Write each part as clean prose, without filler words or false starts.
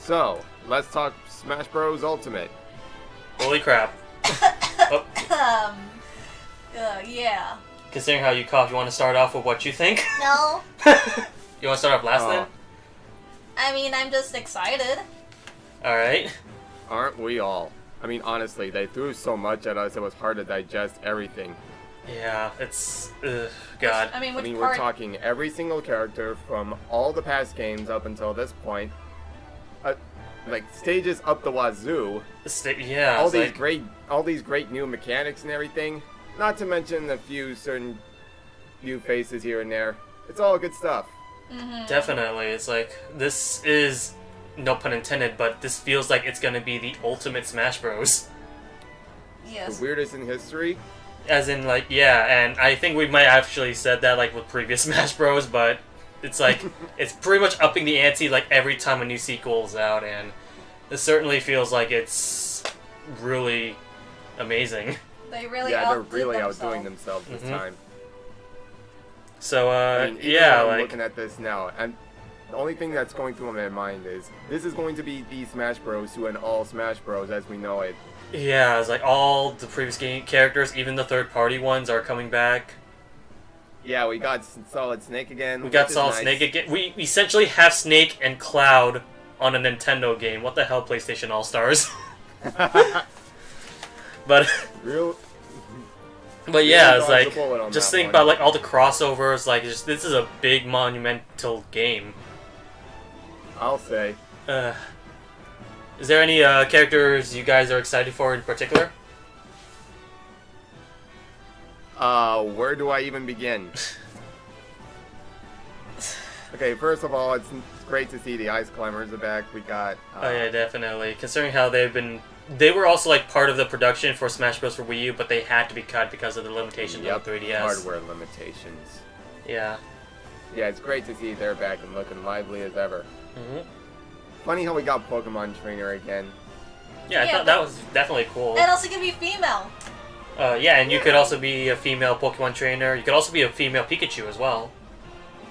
So, let's talk Smash Bros. Ultimate. Holy crap. Oh. Yeah. Considering how you cough, you want to start off with what you think? No. You want to start off last then? I mean, I'm just excited. Alright. Aren't we all? I mean, honestly, they threw so much at us, it was hard to digest everything. Yeah, it's... God. I mean, We're talking every single character from all the past games up until this point. Like, stages up the wazoo. Yeah, all these great new mechanics and everything. Not to mention a few certain new faces here and there. It's all good stuff. Mm-hmm. Definitely. It's like, this is, no pun intended, but this feels like it's gonna be the ultimate Smash Bros. Yes. The weirdest in history. As in, like, yeah, and I think we might actually said that, like, with previous Smash Bros, but it's like, it's pretty much upping the ante, like, every time a new sequel is out, and it certainly feels like it's really amazing. They really they're really outdoing themselves this time. So, I mean, yeah, I'm like... looking at this now, and the only thing that's going through my mind is, this is going to be the Smash Bros. To an all Smash Bros. As we know it. Yeah, it's like all the previous game characters, even the third-party ones, are coming back. Yeah, we got Solid Snake again. We got Solid Snake again. We essentially have Snake and Cloud on a Nintendo game. What the hell, PlayStation All-Stars? But yeah, it's like, just think about like all the crossovers. Like, this is a big monumental game. I'll say. Is there any characters you guys are excited for in particular? Where do I even begin? Okay, first of all, it's great to see the Ice Climbers are back. We got... oh yeah, definitely. Considering how they were also like part of the production for Smash Bros. For Wii U, but they had to be cut because of the limitations of the 3DS. Hardware limitations. Yeah. Yeah, it's great to see they're back and looking lively as ever. Mm-hmm. Funny how we got Pokemon Trainer again. Yeah, I thought that was definitely cool. And also can be female. Yeah, and you could also be a female Pokemon trainer. You could also be a female Pikachu as well.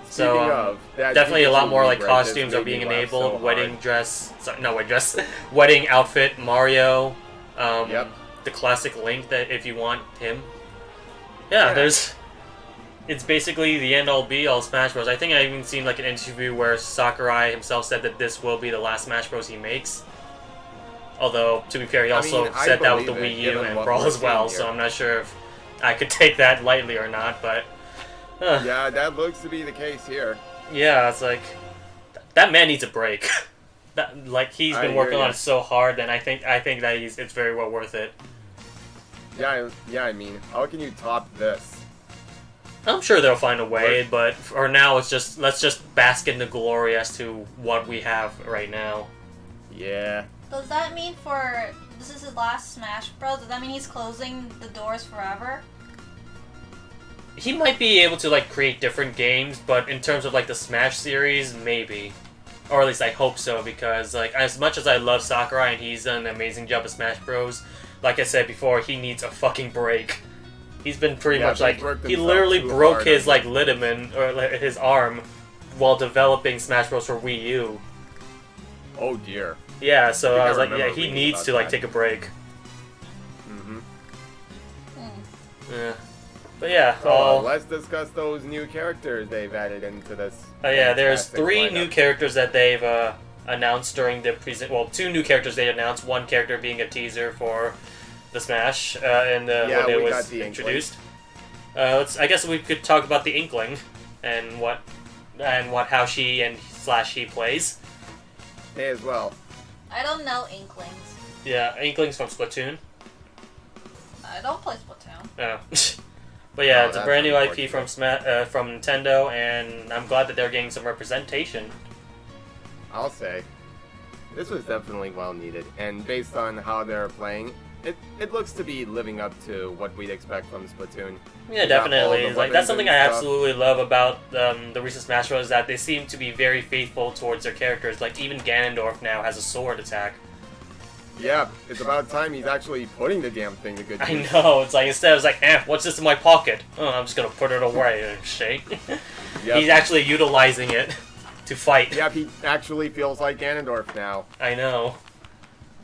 Speaking of, definitely Pikachu a lot more like rebrand costumes just are being made me laugh enabled. so Wedding hard. dress, wedding dress, wedding outfit, Mario. Yep. The classic Link that if you want him. Yeah, it's basically the end-all be-all Smash Bros. I think I even seen like an interview where Sakurai himself said that this will be the last Smash Bros. He makes. Although, to be fair, he also said that with the Wii U and Brawl as well, so I'm not sure if I could take that lightly or not, but... Yeah, that looks to be the case here. Yeah, it's like... That man needs a break. He's been working on it so hard, and I think that it's very well worth it. Yeah, I mean, how can you top this? I'm sure they'll find a way, but for now, let's just bask in the glory as to what we have right now. Yeah. Does that mean this is his last Smash Bros? Does that mean he's closing the doors forever? He might be able to like create different games, but in terms of like the Smash series, maybe. Or at least I hope so, because like as much as I love Sakurai and he's done an amazing job at Smash Bros, like I said before, he needs a fucking break. He's been pretty much like, he literally broke his like ligament, or like, his arm, while developing Smash Bros. For Wii U. Oh dear. Yeah, so I was like, yeah, he needs to like take a break. Mm-hmm. Yeah. But yeah, let's discuss those new characters they've added into this. Yeah, there's 3 new characters that they've announced during the well, 2 new characters they announced. One character being a teaser for the Smash, and when it was introduced. I guess we could talk about the Inkling and how she and he plays. Hey, as well. I don't know Inklings. Yeah, Inklings from Splatoon. I don't play Splatoon. Oh. But yeah, it's a brand new IP from Nintendo, and I'm glad that they're getting some representation. I'll say. This was definitely well needed, and based on how they're playing, it looks to be living up to what we'd expect from Splatoon. Yeah, definitely. Like, that's something I absolutely love about the recent Smash Bros. Is that they seem to be very faithful towards their characters. Like, even Ganondorf now has a sword attack. Yeah, it's about time he's actually putting the damn thing to good use. I know, it's like, instead it's like, what's this in my pocket? Oh, I'm just gonna put it away and shake. Yep. He's actually utilizing it to fight. Yep, he actually feels like Ganondorf now. I know.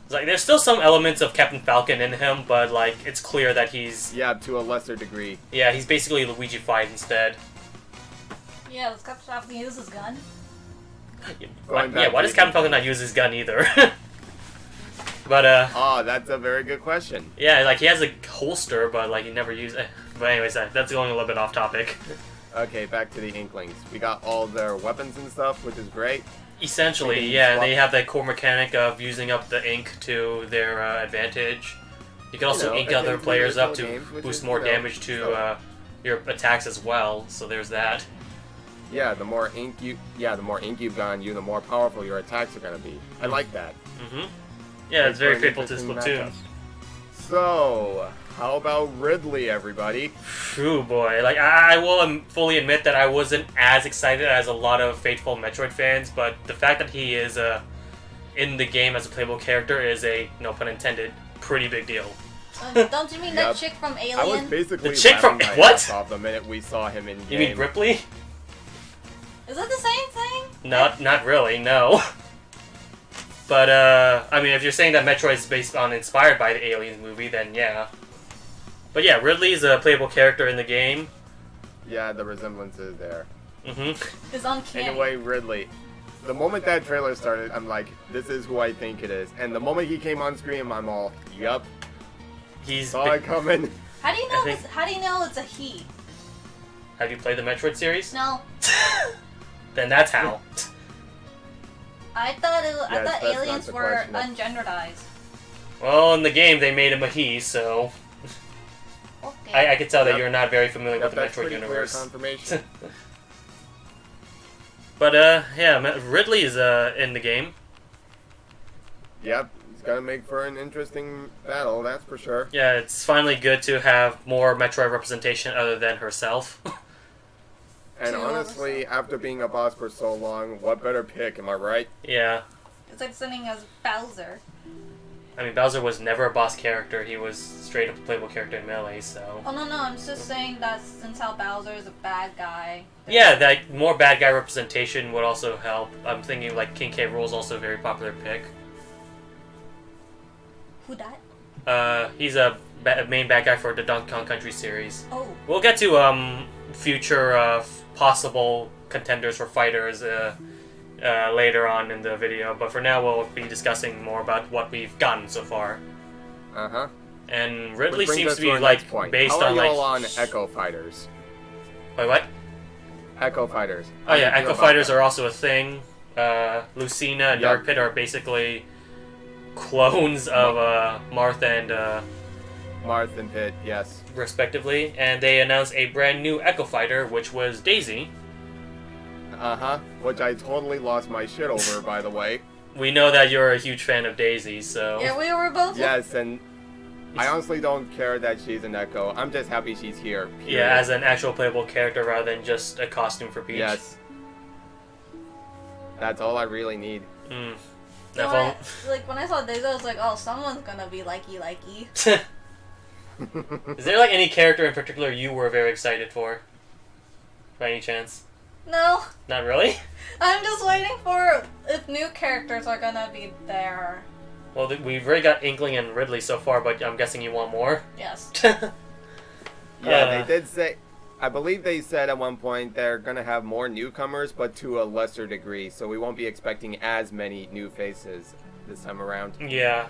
It's like there's still some elements of Captain Falcon in him, but like it's clear that he's Yeah, to a lesser degree. yeah, he's basically Luigi fight instead. Yeah, does Captain Falcon use his gun? Why Going back does to- Captain Falcon not use his gun either? But Oh, that's a very good question. yeah, like he has a holster, but like he never uses it. But anyways, that's going a little bit off topic. Okay, back to the Inklings. We got all their weapons and stuff, which is great. Essentially, They can yeah, swap- they have that core mechanic of using up the ink to their advantage. You can also ink akin other to players the up original to games, which boost is, more you know, damage to your attacks as well. So there's that. Yeah, the more ink you've gotten, the more powerful your attacks are gonna be. I like that. Mm-hmm. Yeah, it's Makes very for an faithful to interesting Splatoon. matchup. So, how about Ridley, everybody? True, boy. Like, I will fully admit that I wasn't as excited as a lot of faithful Metroid fans, but the fact that he is in the game as a playable character is a, no pun intended, pretty big deal. Don't you mean that Yep. chick from I was Alien? basically The chick from- laughing my what? ass off the minute we saw him in game. You mean Ripley? Is it the same thing? Not really, no. But, I mean, if you're saying that Metroid is inspired by the Aliens movie, then yeah. But yeah, Ridley's a playable character in the game. Yeah, the resemblance is there. Mm-hmm. It's uncanny. Anyway, Ridley. The moment that trailer started, I'm like, this is who I think it is. And the moment he came on screen, I'm all, yup, He's saw it coming. How do you know? I think- How do you know it's a he? Have you played the Metroid series? No, Then that's how. I thought Yes, I thought that's not aliens the were question. ungenderedized. Well, in the game, they made him a he, so Okay. I could tell that Yep. you're not very familiar Yep, with the that's Metroid pretty clear universe. confirmation. But, yeah, Ridley is in the game. Yep, it's gonna make for an interesting battle, that's for sure. Yeah, it's finally good to have more Metroid representation other than herself. And Two honestly, after being a boss for so long, what better pick, am I right? Yeah. It's like sending as Bowser. I mean, Bowser was never a boss character. He was straight up a playable character in Melee, so... Oh no, I'm just saying that since how Bowser is a bad guy. Yeah, that more bad guy representation would also help. I'm thinking, like, King K. Rool's also a very popular pick. Who that? He's a main bad guy for the Donkey Kong Country series. Oh. We'll get to, future, possible contenders for fighters, later on in the video, but for now we'll be discussing more about what we've gotten so far. Uh-huh. And Ridley Which brings seems us to be our like next point. based How are on like y'all on Echo Fighters? wait, what? Echo Fighters. Oh yeah, Echo Fighters are also a thing. Lucina and Yep. Dark Pit are basically clones of Marth and Marth and Pit, yes. respectively, and they announced a brand new Echo Fighter, which was Daisy. Uh-huh. Which I totally lost my shit over, by the way. We know that you're a huge fan of Daisy, so Yeah, we were both. Yes, and I honestly don't care that she's an Echo. I'm just happy she's here. Period. yeah, as an actual playable character rather than just a costume for Peach. Yes. That's all I really need. Mm. So If like when I saw Daisy, I was like, oh, someone's gonna be likey. only- Is there like any character in particular you were very excited for? By any chance? No, Not really? I'm just waiting for if new characters are gonna be there. Well, we've already got Inkling and Ridley so far, but I'm guessing you want more? Yes. Yeah, they did say... I believe they said at one point they're going to have more newcomers, but to a lesser degree, so we won't be expecting as many new faces this time around. Yeah.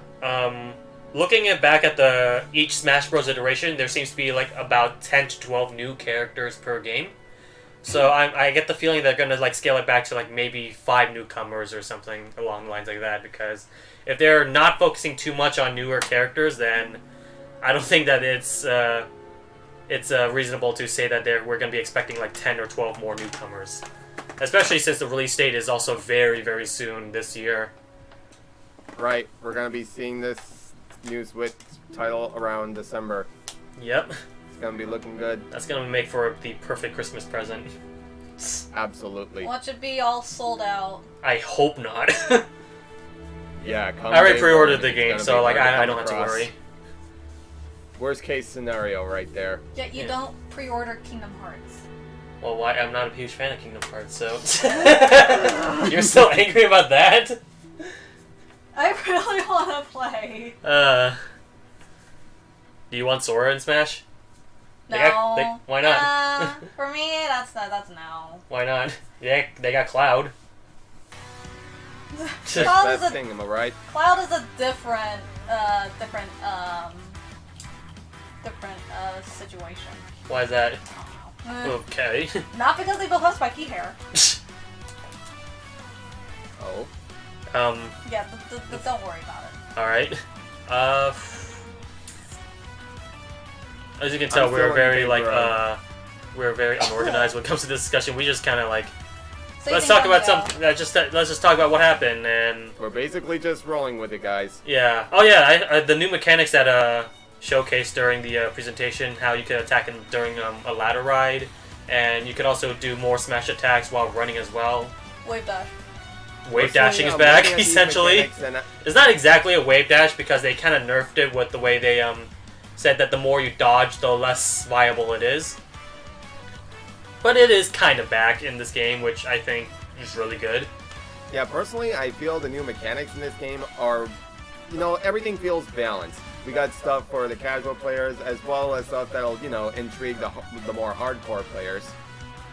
Looking back at each Smash Bros. Iteration, there seems to be like about 10 to 12 new characters per game. So I get the feeling they're going to like scale it back to like maybe 5 newcomers or something along the lines like that, because if they're not focusing too much on newer characters, then I don't think that it's reasonable to say that we're going to be expecting like 10 or 12 more newcomers. Especially since the release date is also very, very soon this year. Right, we're going to be seeing this new Switch title around December. Yep. It's going to be looking good. That's going to make for the perfect Christmas present. Absolutely. Watch it be all sold out. I hope not. Yeah, come I already day pre-ordered one, the it's game, gonna so be like hard I come don't have to across. worry. Worst case scenario right there. Yet you Yeah. don't pre-order Kingdom Hearts. Well, why? I'm not a huge fan of Kingdom Hearts, so you're so angry about that? I really want to play. Do you want Sora in Smash? No. Why not? For me, that's no. Why not? Yeah, they got Cloud. Cloud is Best thing, am I right? Cloud is a different situation. Why is that? I don't know. Okay. Not because they both have spiky hair. Oh. Yeah, don't worry about it. Alright. As you can tell, I'm we're still very in like favor we're very unorganized when it comes to this discussion. We just kind of like So let's talk about something. Let's just talk about what happened and We're basically just rolling with it, guys. yeah. Oh yeah, the new mechanics that showcased during the presentation, how you could attack him during a ladder ride, and you could also do more smash attacks while running as well. Wave dash. Wave Personally, dashing is I'm back, looking at these essentially. mechanics and It's not exactly a wave dash because they kind of nerfed it with the way they said that the more you dodge, the less viable it is. But it is kind of back in this game, which I think is really good. Yeah, personally, I feel the new mechanics in this game are, everything feels balanced. We got stuff for the casual players as well as stuff that'll, intrigue the more hardcore players.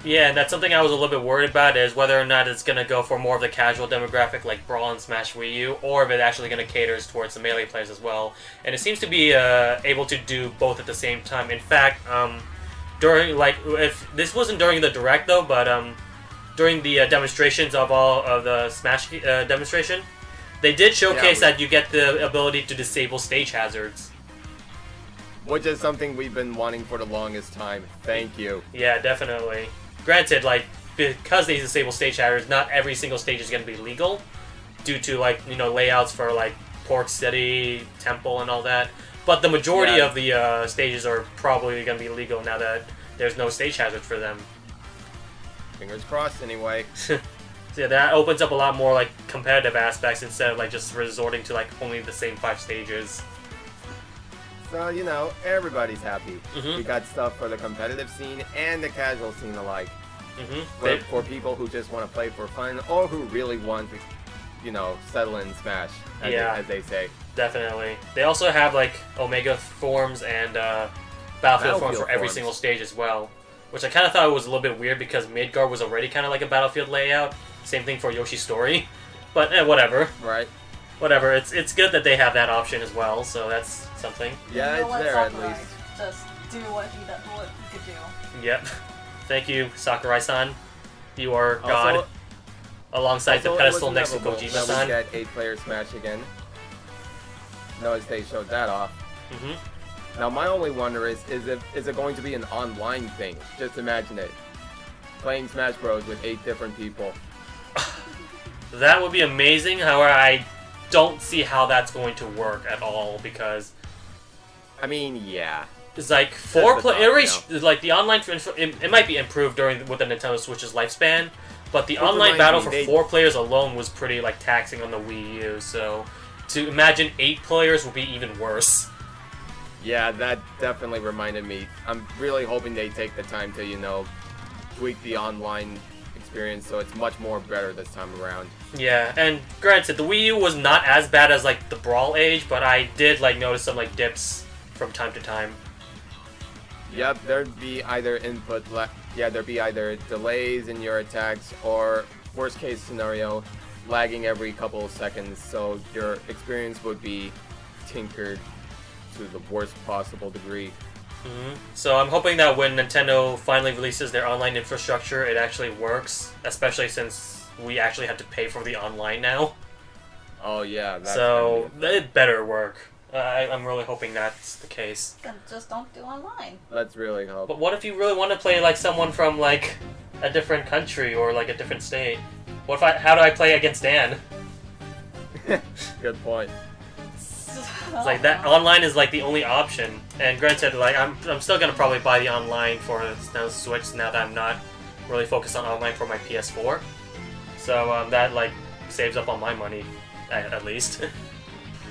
Yeah, and that's something I was a little bit worried about, is whether or not it's going to go for more of the casual demographic like Brawl and Smash Wii U, or if it actually going to cater towards the Melee players as well. And it seems to be able to do both at the same time. In fact, during, if this wasn't during the Direct though, but during the demonstrations of all of the Smash demonstration, they did showcase that you get the ability to disable stage hazards. Which is something we've been wanting for the longest time. Thank you. Yeah, definitely. Granted, because they disable stage hazards, not every single stage is going to be legal, due to layouts for Pork City, Temple, and all that. But the majority of the stages are probably going to be legal now that there's no stage hazard for them. Fingers crossed, anyway. So yeah, that opens up a lot more competitive aspects instead of just resorting to only the same 5 stages. So, everybody's happy. Mhm. We got stuff for the competitive scene and the casual scene alike. For people who just want to play for fun or who really want to, settle in Smash, as they say. Definitely. They also have Omega forms and Battlefield forms for every single stage as well. Which I kind of thought was a little bit weird because Midgard was already kind of like a Battlefield layout. Same thing for Yoshi's Story. But whatever. Right. Whatever. It's good that they have that option as well, so that's something. Yeah, it's there at least. Just do what he could do. Yep. Thank you, Sakurai-san. You are God. Alongside the pedestal next to Kojima-san. We get 8-player Smash again. Notice they showed that off. Now my only wonder is it going to be an online thing? Just imagine it. Playing Smash Bros with 8 different people. That would be amazing, however I don't see how that's going to work at all because I mean, yeah. it's 4 players. The online, it might be improved with the Nintendo Switch's lifespan, but the online battle for 4 players alone was pretty taxing on the Wii U. So to imagine 8 players would be even worse. Yeah, that definitely reminded me. I'm really hoping they take the time to, tweak the online experience so it's much more better this time around. Yeah, and granted, the Wii U was not as bad as the Brawl age, but I did notice some dips from time to time. Yep, there'd be either there'd be either delays in your attacks or worst case scenario, lagging every couple of seconds, so your experience would be tinkered to the worst possible degree. So I'm hoping that when Nintendo finally releases their online infrastructure, it actually works, especially since we actually have to pay for the online now. Oh yeah, so it better work. I'm really hoping that's the case. Then just don't do online. Let's really hope. But what if you really want to play someone from a different country or a different state? How do I play against Dan? Good point. It's that online is the only option. And granted, I'm still gonna probably buy the online for the Switch now that I'm not really focused on online for my PS4. So that saves up on my money at least.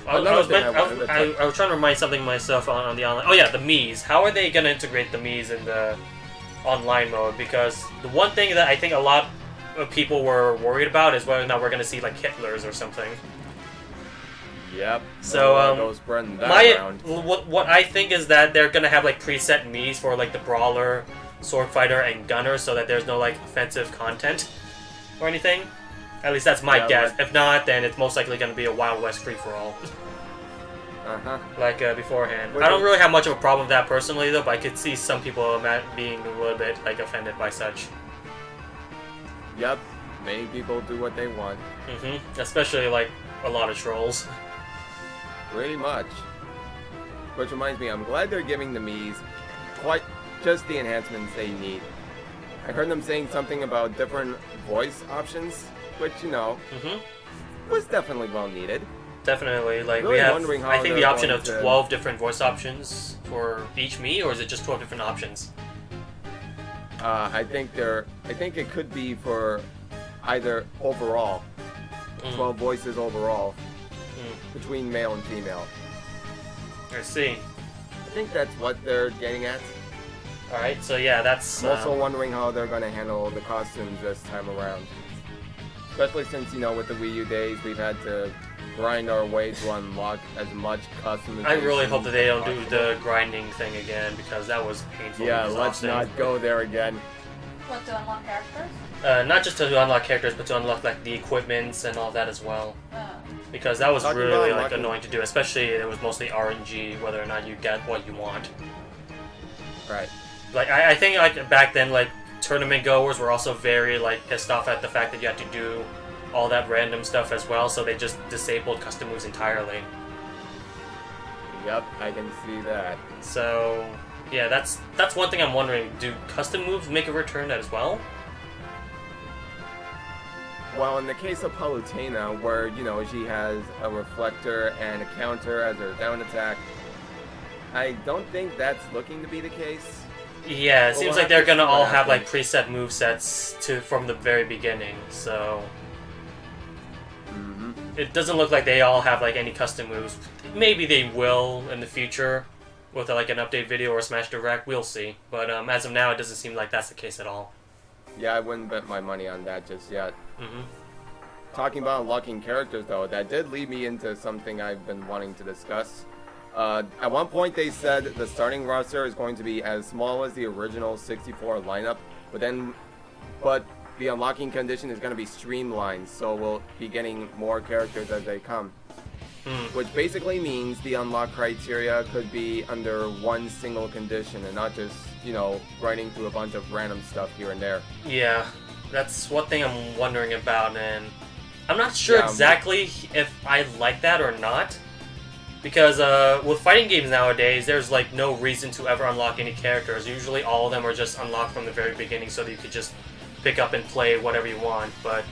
I was trying to remind something myself on the online. Oh yeah, the Mii's. How are they gonna integrate the Mii's in the online mode, because the one thing that I think a lot of people were worried about is whether or not we're going to see like Hitlers or something. Yep. So those spreading that around. what I think is that they're going to have like preset Miis for like the Brawler, Sword Fighter, and Gunner, so that there's no like offensive content or anything. At least that's my guess. If not, then it's most likely going to be a Wild West free-for-all. Like beforehand. I don't really have much of a problem with that personally, though, but I could see some people being a little bit like offended by such. Yep, many people do what they want. Especially like a lot of trolls. Pretty much. Which reminds me, I'm glad they're giving the Miis quite just the enhancements they need. I heard them saying something about different voice options, which, you know, was definitely well needed. Definitely, like really we have, wondering how I think the option of to... 12 different voice options for each Mii, or is it just 12 different options? I think it could be for either overall, 12 voices overall, between male and female. I see. I think that's what they're getting at. Alright, so yeah, that's... I'm also wondering how they're going to handle the costumes this time around. Especially since, you know, with the Wii U days, we've had to grind our way to unlock as much customization. I really hope that they don't do the grinding thing again, because that was painful. Yeah, let's not go there again. What, to unlock characters? Not just to unlock characters, but to unlock like the equipments and all that as well. Because that was really like annoying to do, especially it was mostly RNG, whether or not you get what you want. Right. Like I think like back then, like tournament goers were also very like pissed off at the fact that you had to do all that random stuff as well, so they just disabled custom moves entirely. Yep, I can see that. So yeah, that's one thing I'm wondering. Do custom moves make a return as well? Well, in the case of Palutena, where, you know, she has a reflector and a counter as her down attack, I don't think that's looking to be the case. Yeah, it seems like they're gonna all have like preset movesets from the very beginning, so it doesn't look like they all have like any custom moves. Maybe they will in the future with like an update video or a Smash Direct. We'll see, but as of now, it doesn't seem like that's the case at all. Yeah, I wouldn't bet my money on that just yet. Talking about unlocking characters, though, that did lead me into something I've been wanting to discuss. At one point, they said the starting roster is going to be as small as the original 64 lineup, but the unlocking condition is going to be streamlined, so we'll be getting more characters as they come. Which basically means the unlock criteria could be under one single condition and not just, you know, grinding through a bunch of random stuff here and there. Yeah, that's one thing I'm wondering about, and I'm not sure exactly if I like that or not. Because with fighting games nowadays, there's like no reason to ever unlock any characters. Usually all of them are just unlocked from the very beginning so that you could just pick up and play whatever you want. But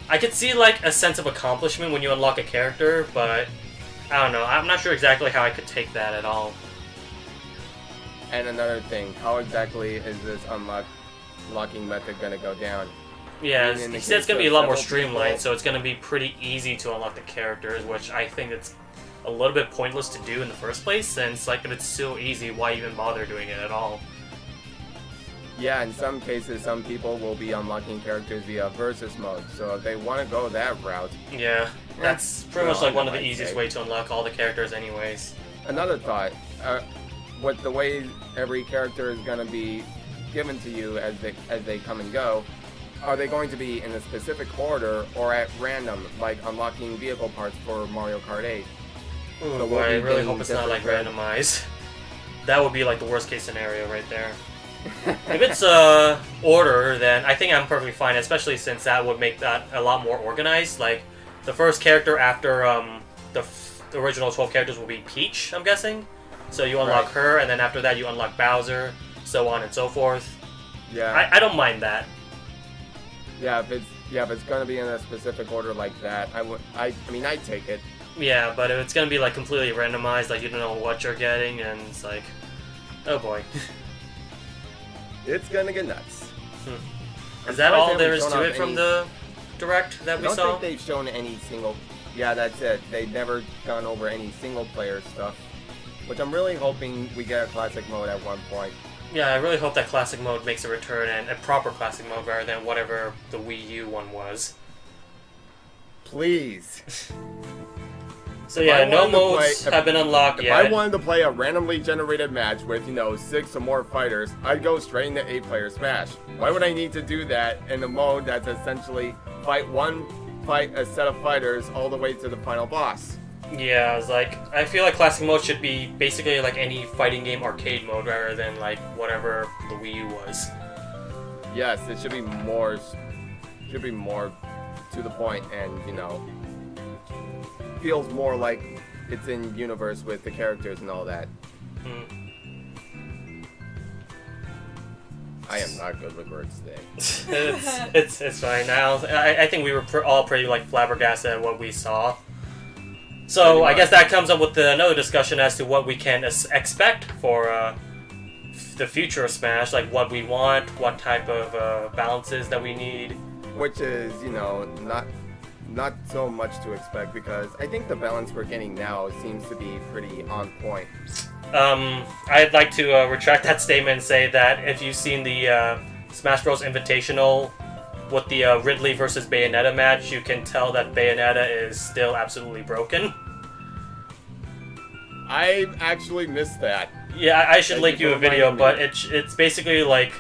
I could see like a sense of accomplishment when you unlock a character, but I don't know. I'm not sure exactly how I could take that at all. And another thing, how exactly is this unlocking method going to go down? Yeah, he said it's going to be a lot more streamlined, so it's going to be pretty easy to unlock the characters, which I think it's a little bit pointless to do in the first place, since like if it's so easy, why even bother doing it at all? Yeah, in some cases, some people will be unlocking characters via versus mode, so if they want to go that route... Yeah, that's pretty much like one of the easiest ways to unlock all the characters anyways. Another thought, with the way every character is going to be given to you as they come and go, are they going to be in a specific order or at random, like unlocking vehicle parts for Mario Kart 8? Ooh, so I really hope it's not like randomized. That would be like the worst case scenario right there. If it's order, then I think I'm perfectly fine, especially since that would make that a lot more organized. Like, the first character after the original 12 characters will be Peach, I'm guessing. So you unlock her, and then after that you unlock Bowser, so on and so forth. Yeah. I don't mind that. Yeah, if it's gonna be in a specific order like that, I mean, I'd take it. Yeah, but if it's gonna be like completely randomized, like you don't know what you're getting, and it's like, oh boy. It's gonna get nuts. Is that all there is to it from the Direct that we saw? I don't think they've shown any single... Yeah, that's it. They've never gone over any single-player stuff. Which I'm really hoping we get a classic mode at one point. Yeah, I really hope that classic mode makes a return, and a proper classic mode rather than whatever the Wii U one was. Please. So yeah, no modes have been unlocked yet. If I wanted to play a randomly generated match with, 6 or more fighters, I'd go straight into 8-player Smash. Why would I need to do that in a mode that's essentially fight a set of fighters all the way to the final boss? Yeah, it's like, I feel like classic mode should be basically like any fighting game arcade mode rather than like whatever the Wii U was. Yes, it should be more to the point and, feels more like it's in universe with the characters and all that. I am not good with words today. it's fine now. I think we were all pretty like flabbergasted at what we saw. So I guess that comes up with another discussion as to what we can expect for the future of Smash, like what we want, what type of balances that we need. Which is, not so much to expect because I think the balance we're getting now seems to be pretty on point. I'd like to retract that statement and say that if you've seen the Smash Bros. Invitational with the Ridley versus Bayonetta match, you can tell that Bayonetta is still absolutely broken. I actually missed that. Yeah, I should link you a video, but it's basically like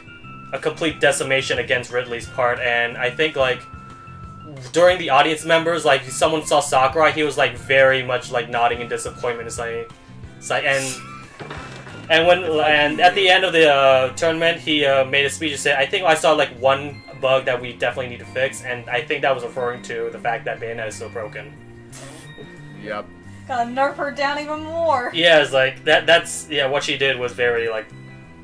a complete decimation against Ridley's part, and I think like during the audience members, like someone saw Sakurai, he was like very much like nodding in disappointment. It's like and at the end of the tournament, he made a speech and said, "I think I saw like one bug that we definitely need to fix," and I think that was referring to the fact that Bayonetta is still broken. Yep. Gotta nerf her down even more. Yeah, it's like that's what she did was very like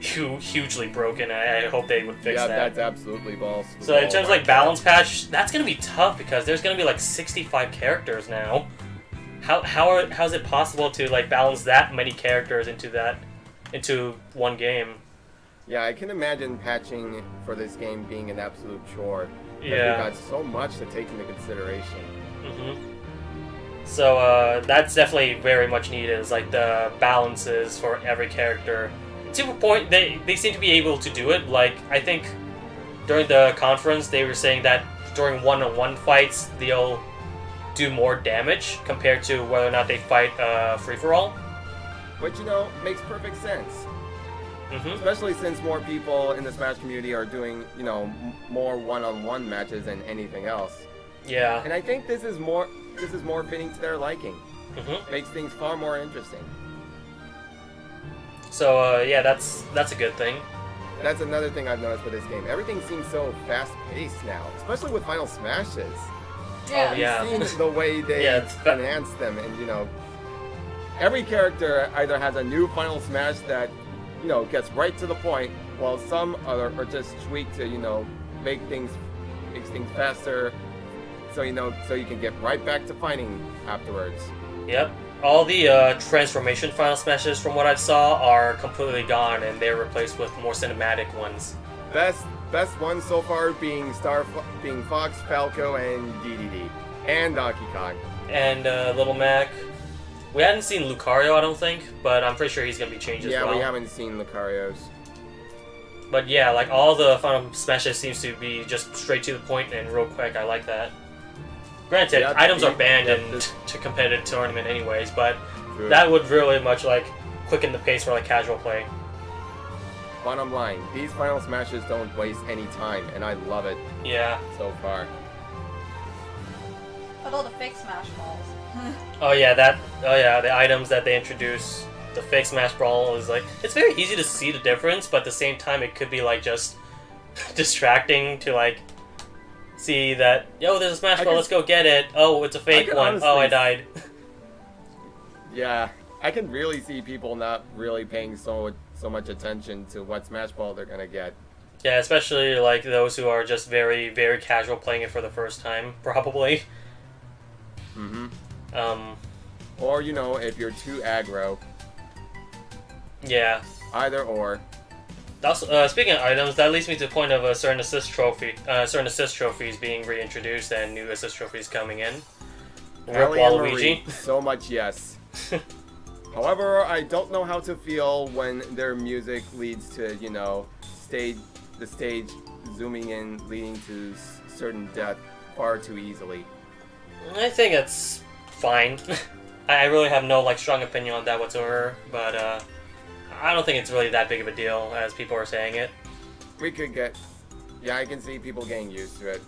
hugely broken. I hope they would fix that. Yeah, that's absolutely balls. So in terms of like balance patch, that's gonna be tough because there's gonna be like 65 characters now. How's it possible to like balance that many characters into one game? Yeah, I can imagine patching for this game being an absolute chore. Yeah, we've got so much to take into consideration. So that's definitely very much needed. Is like the balances for every character. To a point, they seem to be able to do it. Like, I think during the conference, they were saying that during one-on-one fights, they'll do more damage compared to whether or not they fight free-for-all. Which, makes perfect sense. Especially since more people in the Smash community are doing, more one-on-one matches than anything else. Yeah. And I think this is more fitting to their liking. Makes things far more interesting. So, yeah, that's a good thing. That's another thing I've noticed with this game. Everything seems so fast-paced now, especially with Final Smashes. Yeah. You've seen the way they enhance them, and, every character either has a new Final Smash that, gets right to the point, while some are just tweaked to, makes things faster, so you can get right back to fighting afterwards. Yep. All the transformation Final Smashes, from what I saw, are completely gone, and they're replaced with more cinematic ones. Best ones so far being Fox, Falco, and DDD, and Donkey Kong, and Little Mac. We hadn't seen Lucario, I don't think, but I'm pretty sure he's gonna be changed as well. Yeah, we haven't seen Lucario's. But yeah, like all the Final Smashes seems to be just straight to the point and real quick. I like that. Granted, items are banned in to competitive tournament anyways, but that would really much like quicken the pace for like casual play. Bottom line, these Final Smashes don't waste any time, and I love it. Yeah. So far. But all the fake Smash Balls. the items that they introduce, the fake Smash Brawl is like, it's very easy to see the difference, but at the same time it could be like just distracting to like see that, yo, there's a Smash Ball, let's go get it. Oh, it's a fake one. Honestly, oh, I died. Yeah, I can really see people not really paying so much attention to what Smash Ball they're gonna get. Yeah, especially like those who are just very, very casual playing it for the first time, probably. Or, if you're too aggro. Yeah. Either or. Also, speaking of items, that leads me to the point of a certain assist trophies being reintroduced and new assist trophies coming in. Rip Waluigi. So much yes. However, I don't know how to feel when their music leads to, you know, the stage zooming in, leading to certain death far too easily. I think it's fine. I really have no like strong opinion on that whatsoever, but I don't think it's really that big of a deal as people are saying it. We could get... Yeah, I can see people getting used to it.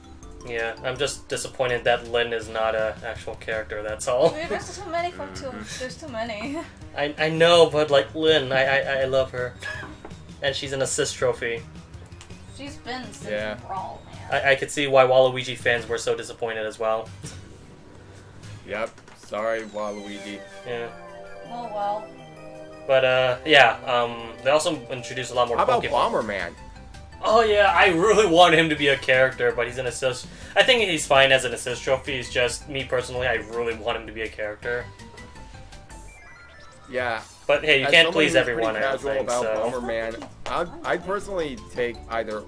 Yeah, I'm just disappointed that Lynn is not an actual character, that's all. There's too many there's too many. I know, but like Lynn, I love her. And she's an assist trophy. She's been since Brawl, man. I could see why Waluigi fans were so disappointed as well. Yep. Sorry, Waluigi. Yeah. Oh well. But they also introduced a lot more How about Pokemon. Bomberman? Oh yeah, I really want him to be a character, but he's an assist. I think he's fine as an assist trophy. It's just me personally, I really want him to be a character. Yeah. But hey, you can't please everyone. I don't Casual think about so. Bomberman. I'd personally take either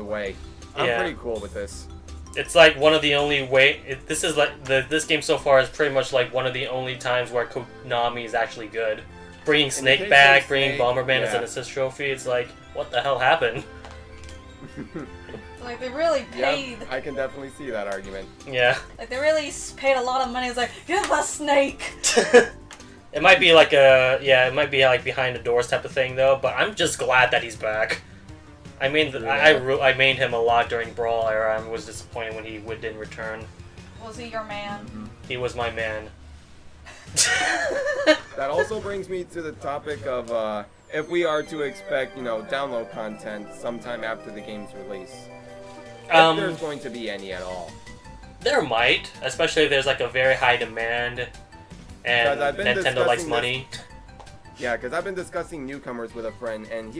way. I'm Yeah. pretty cool with this. It's like one of the only this is like this game so far is pretty much like one of the only times where Konami is actually good. Bringing Snake back, bringing Bomberman as an assist trophy. It's like, what the hell happened? Like, they really paid. Yep, I can definitely see that argument. Yeah. Like, they really paid a lot of money. It's like, give us Snake! It might be like it might be like behind the doors type of thing though, but I'm just glad that he's back. I mean, I mained him a lot during Brawl era. I was disappointed when he didn't return. Was he your man? Mm-hmm. He was my man. That also brings me to the topic of if we are to expect, you know, download content sometime after the game's release. If there's going to be any at all. There might, especially if there's like a very high demand and Nintendo likes money. Yeah, because I've been discussing newcomers with a friend, and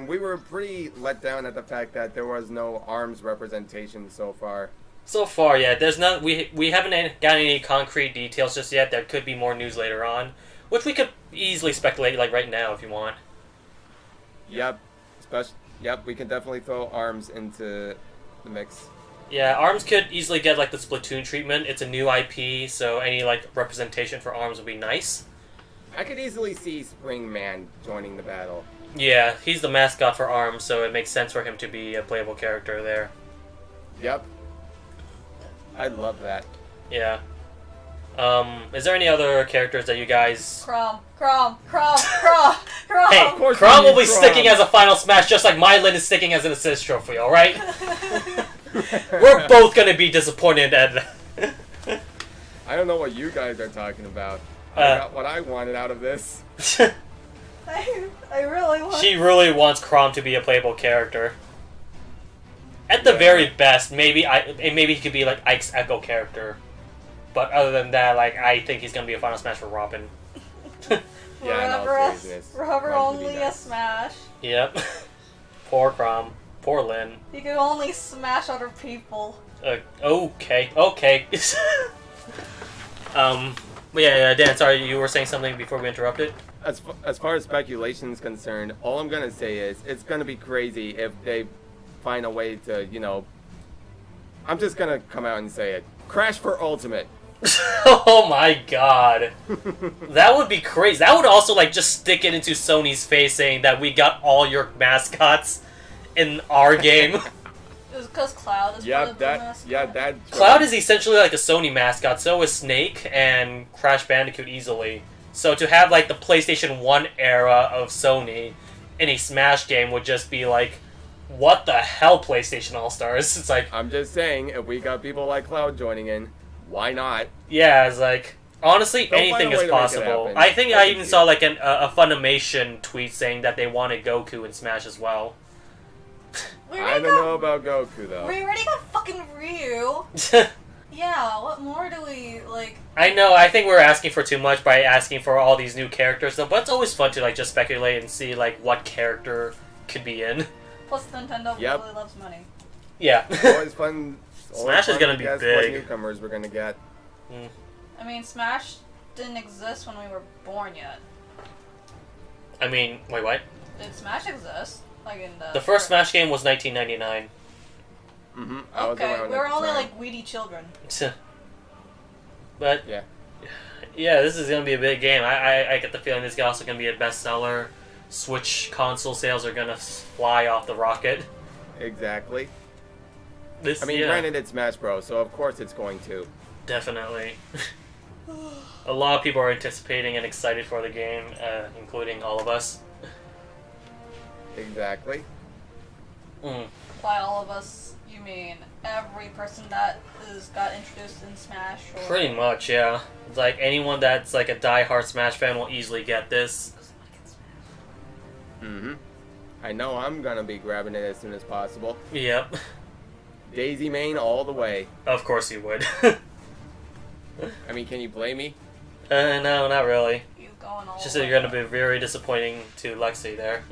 we were pretty let down at the fact that there was no ARMS representation so far. So far, yeah, there's not. We haven't got any concrete details just yet. There could be more news later on, which we could easily speculate like right now if you want. Yep, we can definitely throw ARMS into the mix. Yeah, ARMS could easily get like the Splatoon treatment. It's a new IP, so any like representation for ARMS would be nice. I could easily see Springman joining the battle. Yeah, he's the mascot for ARMS, so it makes sense for him to be a playable character there. Yep. I'd love that. Yeah. Is there any other characters that you guys... Crom. Hey, course Crom will be Crom. sticking as a final smash just like Mylin is sticking as an assist trophy, alright? We're both gonna be disappointed at I don't know what you guys are talking about. I got what I wanted out of this. I really want... She really wants Crom to be a playable character. At the very best, maybe he could be like Ike's Echo character. But other than that, like I think he's gonna be a final smash for Robin. Rubber only a smash. Yep. Poor Crom. Poor Lynn. You can only smash other people. Okay. But yeah, Dan, sorry, you were saying something before we interrupted? As far as speculation is concerned, all I'm gonna say is it's gonna be crazy if they find a way to, you know, I'm just gonna come out and say it. Crash for Ultimate. Oh my god. That would be crazy. That would also like just stick it into Sony's face saying that we got all your mascots in our game. It was because Cloud is part of the mascot. Cloud is essentially like a Sony mascot, so is Snake and Crash Bandicoot easily. So to have like the PlayStation 1 era of Sony in a Smash game would just be like, what the hell, PlayStation All-Stars? It's like... I'm just saying, if we got people like Cloud joining in, why not? Yeah, it's like... Honestly, anything is possible. I think I even saw like a Funimation tweet saying that they wanted Goku in Smash as well. I don't know about Goku, though. We already got fucking Ryu. Yeah, what more do we, like... I know, I think we're asking for too much by asking for all these new characters, though, but it's always fun to like just speculate and see like what character could be in. Plus Nintendo really loves money. Yeah. Always fun. Smash is gonna be guess big. What newcomers we're gonna get. I mean, Smash didn't exist when we were born yet. I mean, wait, what? Did Smash exist? Like in the first Smash game was 1999. I was okay, around we were at the only time. like weedy children. But yeah, Yeah, this is gonna be a big game. I get the feeling this is also gonna be a bestseller. Switch console sales are gonna fly off the rocket. Exactly. This, I mean, yeah, granted, it's Smash Bros, so of course it's going to. definitely. A lot of people are anticipating and excited for the game, including all of us. Exactly. Mm. By all of us, you mean every person that got introduced in Smash? Or... Pretty much, yeah. It's like anyone that's like a die-hard Smash fan will easily get this. Mm-hmm. I know I'm gonna be grabbing it as soon as possible. Yep. Daisy main all the way. Of course you would. I mean, can you blame me? No, not really. You going all It's just the that way you're gonna up. be very disappointing to Lexi there.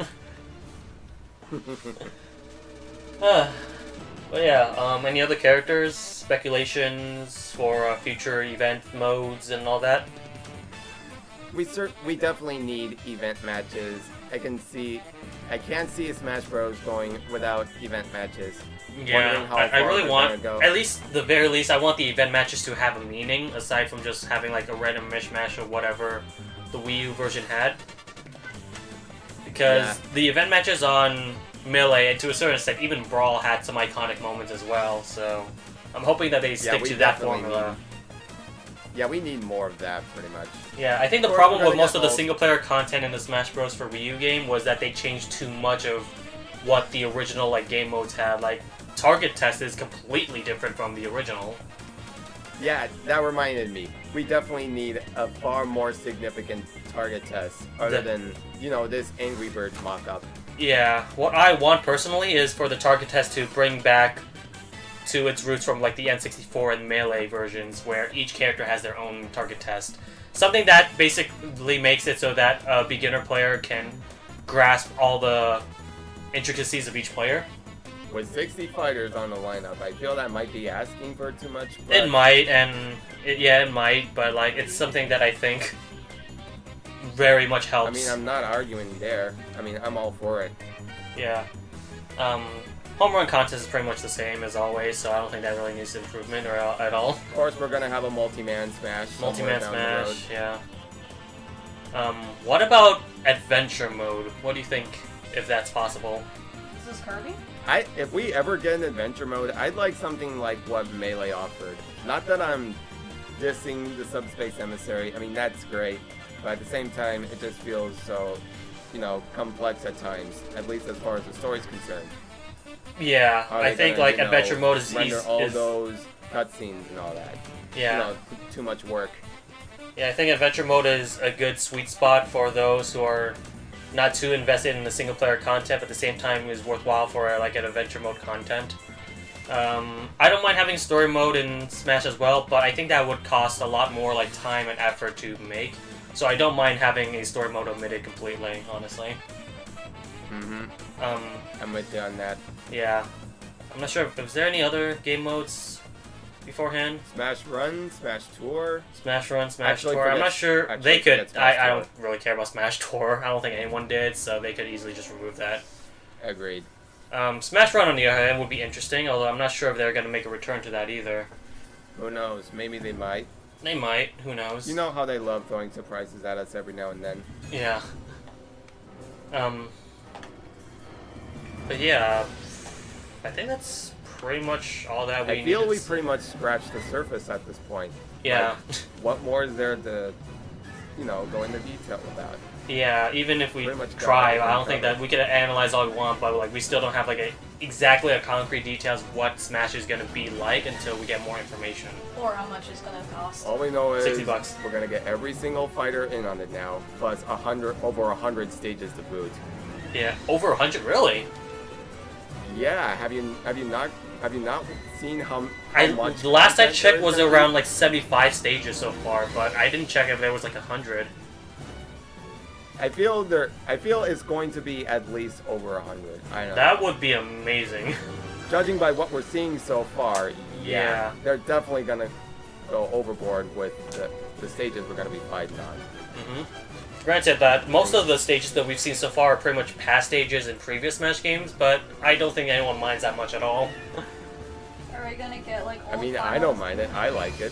But yeah, any other characters, speculations for future event modes and all that? We definitely need event matches. I can't see a Smash Bros going without event matches. Yeah, Wondering how I far really they're want, gonna go. at least the very least, I want the event matches to have a meaning, aside from just having like a random mishmash of whatever the Wii U version had. Because Yeah. the event matches on Melee, and to a certain extent, even Brawl had some iconic moments as well, so I'm hoping that they stick we to that definitely formula. Yeah, we need more of that, pretty much. Yeah, I think the Of course, problem we're with gonna most get of the all- single-player content in the Smash Bros. For Wii U game was that they changed too much of what the original like game modes had. Like, target test is completely different from the original. Yeah, that reminded me. We definitely need a far more significant target test, other than, this Angry Birds mock-up. Yeah, what I want personally is for the target test to bring back to its roots from like the N64 and Melee versions, where each character has their own target test. Something that basically makes it so that a beginner player can grasp all the intricacies of each player. With 60 fighters on the lineup, I feel that might be asking for too much. But It might, it might, but like it's something that I think very much helps. I mean, I'm not arguing there. I mean, I'm all for it. Yeah. Home run contest is pretty much the same as always, so I don't think that really needs improvement or at all. Of course, we're gonna have a multi-man smash. Multi-man somewhere down the road. smash, yeah. What about adventure mode? What do you think if that's possible? Is this Kirby? If we ever get an adventure mode, I'd like something like what Melee offered. Not that I'm dissing the Subspace Emissary. I mean, that's great, but at the same time, it just feels so, complex at times. At least as far as the story's concerned. Yeah, Are I they think gonna, like adventure mode is render easy. all those cutscenes and all that. Yeah, Too much work. yeah. I think adventure mode is a good sweet spot for those who are not too invested in the single player content, but at the same time is worthwhile for like an adventure mode content. I don't mind having story mode in Smash as well, but I think that would cost a lot more like time and effort to make. So I don't mind having a story mode omitted completely, honestly. Mm-hmm. I'm with you on that. Yeah. I'm not sure. Was there any other game modes beforehand? Smash Run, Smash Tour. Smash Run, Smash Actually, Tour. I'm forget- not sure. actually, They could. forget Smash I Tour. don't really care about Smash Tour. I don't think anyone did, so they could easily just remove that. Agreed. Smash Run, on the other hand, would be interesting, although I'm not sure if they're going to make a return to that either. Who knows? Maybe they might. They might. Who knows? You know how they love throwing surprises at us every now and then. Yeah. But yeah, I think that's pretty much all that we I feel need we to pretty much scratched the surface at this point. Yeah. What more is there to, go into detail about? Yeah, even if we Pretty much got try, everything I don't think covered. that we could analyze all we want, but like we still don't have like exactly a concrete details of what Smash is going to be like until we get more information. Or how much it's gonna cost? All we know is $60. we're gonna get every single fighter in on it now, plus over 100 stages to boot. Yeah, over 100, really? Yeah, have you not seen how much? The last I content checked there was is gonna be? around like 75 stages so far, but I didn't check if there was like 100. I feel it's going to be at least over 100. I know. That would be amazing. Judging by what we're seeing so far, Yeah. they're definitely gonna go overboard with the stages we're gonna be fighting on. Granted that most of the stages that we've seen so far are pretty much past stages in previous Smash games, but I don't think anyone minds that much at all. Are we gonna get like? I old mean, I finals? don't mind it. I like it.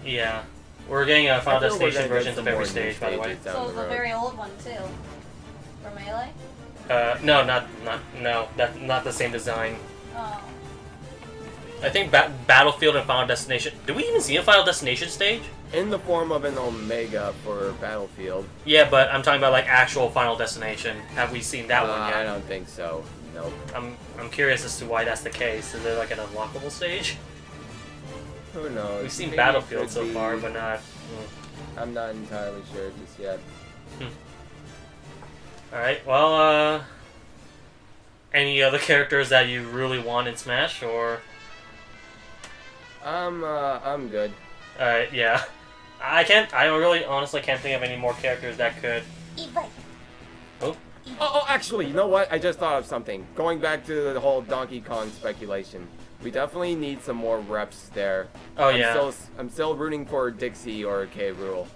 Yeah. We're getting Final I feel we're Destination gonna get versions some of every more new stage, by the way. stages down So the the road. very old one too. For Melee? No, not the same design. Oh. I think Battlefield and Final Destination. Did we even see a Final Destination stage? In the form of an Omega for Battlefield. Yeah, but I'm talking about like actual Final Destination. Have we seen that one yet? I don't think so. Nope. I'm curious as to why that's the case. Is there like an unlockable stage? Who knows? We've seen Maybe Battlefield it could so be- far, but not. I'm not entirely sure just yet. All right. Well, any other characters that you really want in Smash, or? I'm good. All right. Yeah. I really honestly can't think of any more characters that could. Oh, actually, you know what? I just thought of something. Going back to the whole Donkey Kong speculation, we definitely need some more reps there. Oh yeah. I'm still rooting for Dixie or K. Rool.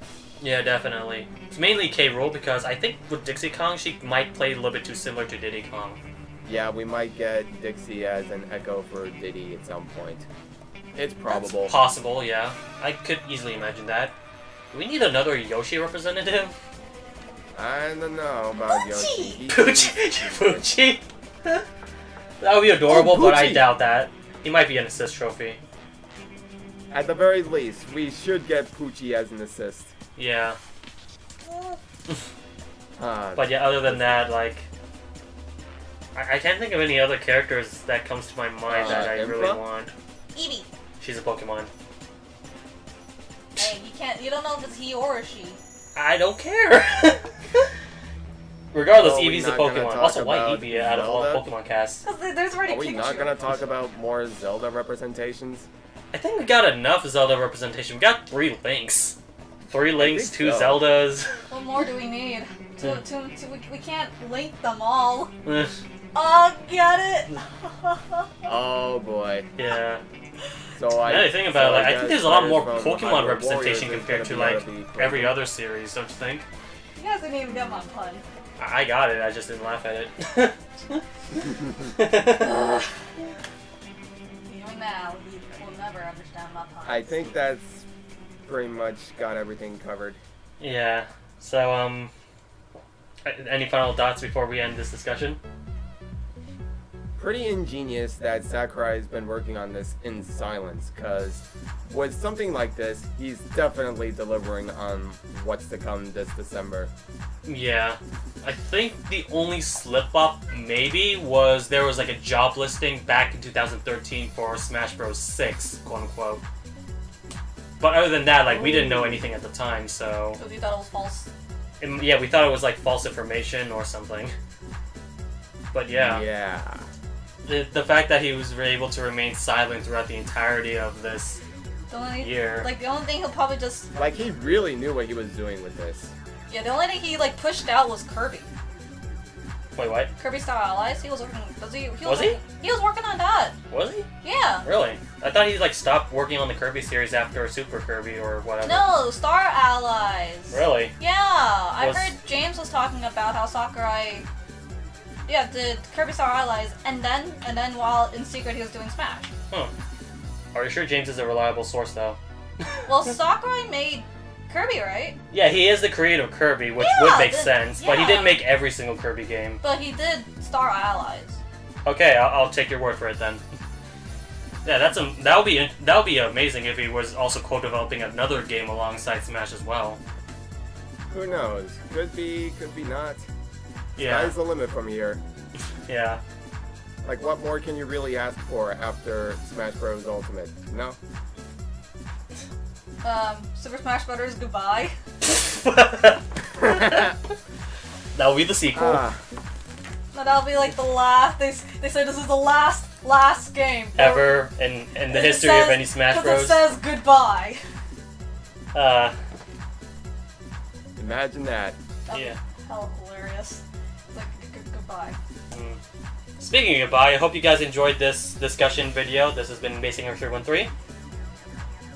Yeah, definitely. It's mainly K. Rool because I think with Dixie Kong she might play a little bit too similar to Diddy Kong. Yeah, we might get Dixie as an echo for Diddy at some point. It's probable. That's possible, yeah. I could easily imagine that. Do we need another Yoshi representative? I don't know about Yoshi. He Poochie! seems- Poochie! That would be adorable, Oh, but I Poochie! doubt that. He might be an assist trophy. At the very least, we should get Poochie as an assist. Yeah. Uh, But yeah, other than that, like... I can't think of any other characters that comes to my mind that I really Impa? want. Eevee. She's a Pokemon. Hey, you don't know if it's he or a she. I don't care! Regardless, Are we Eevee's a not gonna Pokemon. talk Also, why about Eevee out of all Zelda? Pokemon casts? Because there's already are we Pikachu. not gonna talk about more Zelda representations? I think we got enough Zelda representation. We got 3 Links. 3 Links, 2 so. Zeldas. What more do we need? We can't link them all. Eh, Oh, get it? Oh boy. yeah. So Now I that I think about it, like, I think there's a lot more players from Pokemon Hyrule representation Warriors is compared to gonna be like able to be every played. other series, don't you think? You guys didn't even get my pun. I got it, I just didn't laugh at it. Even now, he will never understand my pun. I think that's pretty much got everything covered. Yeah. So, any final thoughts before we end this discussion? Pretty ingenious that Sakurai's been working on this in silence, because with something like this, he's definitely delivering on what's to come this December. Yeah. I think the only slip up maybe was there was like a job listing back in 2013 for Smash Bros. 6, quote unquote. But other than that, like, we didn't know anything at the time, so... Because you thought it was false. Yeah, we thought it was like false information or something. But yeah. Yeah. The fact that he was able to remain silent throughout the entirety of this The only, year. Like, the only thing he'll probably just... Like, he really knew what he was doing with this. Yeah, the only thing he, like, pushed out was Kirby. Wait, what? Kirby Star Allies. He was working... Was he? He was working on that. Was he? Yeah. Really? I thought he like stopped working on the Kirby series after Super Kirby or whatever. No, Star Allies. Really? Yeah, I Was- heard James was talking about how Sakurai, did Kirby Star Allies, and then while in secret he was doing Smash. Huh. Are you sure James is a reliable source though? Well, Sakurai made Kirby, right? Yeah, he is the creator of Kirby, which Yeah, would make then- sense. But he yeah. didn't make every single Kirby game. But he did Star Allies. Okay, I'll take your word for it then. Yeah, that would be amazing if he was also co-developing another game alongside Smash as well. Who knows? Could be not. Yeah, Sky's the limit from here. yeah. Like, what more can you really ask for after Smash Bros. Ultimate? No? Super Smash Brothers Goodbye. That'll be the sequel. Ah, No, that'll be like the last. They say this is the last game Ever in the history of any Smash Because it Bros. says goodbye. imagine that. That'd Yeah. be hella hilarious. It's like goodbye. Speaking of goodbye, I hope you guys enjoyed this discussion video. This has been Basinger 313.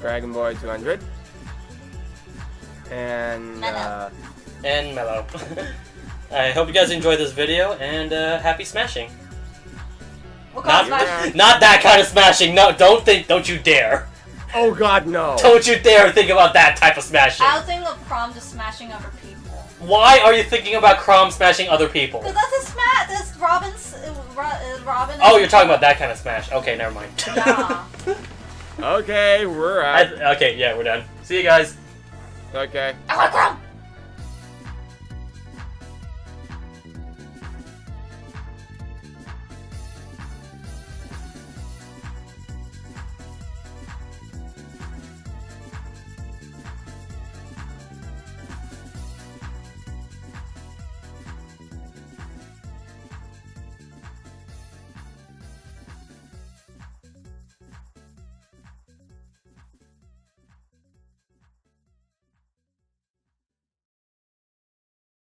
Dragon Boy 200. And, Mellow. And Mellow. I hope you guys enjoyed this video, and happy smashing. What kind of Not, Smash? not that kind of smashing. No, don't you dare. Oh God, no. Don't you dare think about that type of smashing. I was thinking of Prom just smashing other people. Why are you thinking about Crom smashing other people? Because that's a smash. That's Robin. Oh, you're talking about that kind of smash. Okay, never mind. Yeah. Okay, we're out. Okay, yeah, we're done. See you guys. Okay. I want Crom.